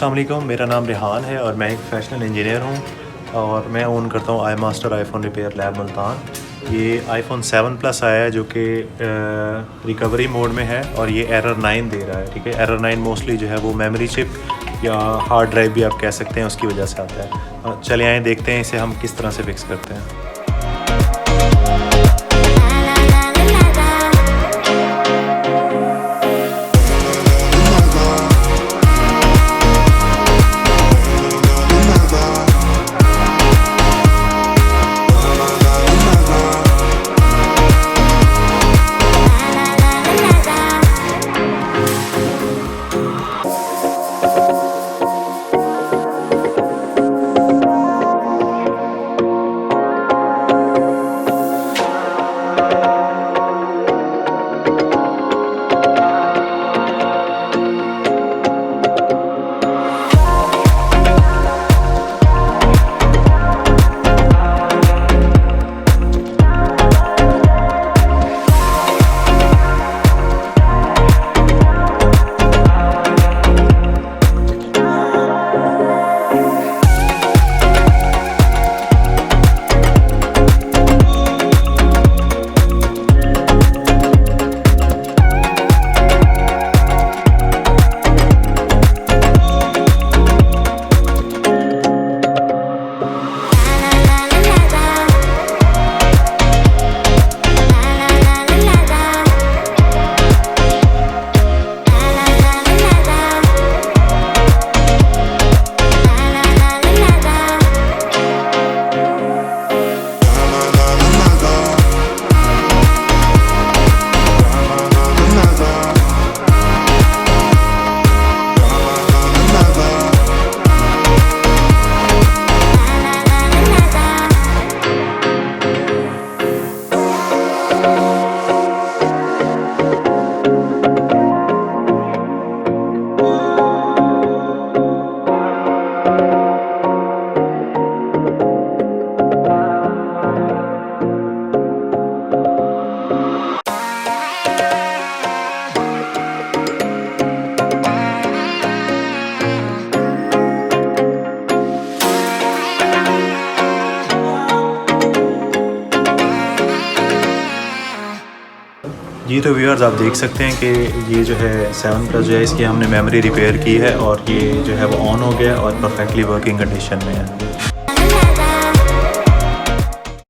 अस्सलाम वालेकुम, मेरा नाम रिहान है और मैं एक प्रोफेशनल इंजीनियर हूँ और मैं ओन करता हूँ iMaster iPhone repair lab Multan. ये आईफोन 7 प्लस आया है जो कि रिकवरी मोड में है और ये एरर 9 दे रहा है। ठीक है, एरर 9 मोस्टली जो है वो मेमोरी चिप या हार्ड ड्राइव भी आप कह सकते हैं, उसकी वजह से आता है। चले आए देखते हैं इसे हम किस तरह से फिक्स करते हैं। जी तो व्यूअर्स आप देख सकते हैं कि ये जो है 7 प्लस जो है इसकी हमने मेमोरी रिपेयर की है और ये जो है वो ऑन हो गया और परफेक्टली वर्किंग कंडीशन में है।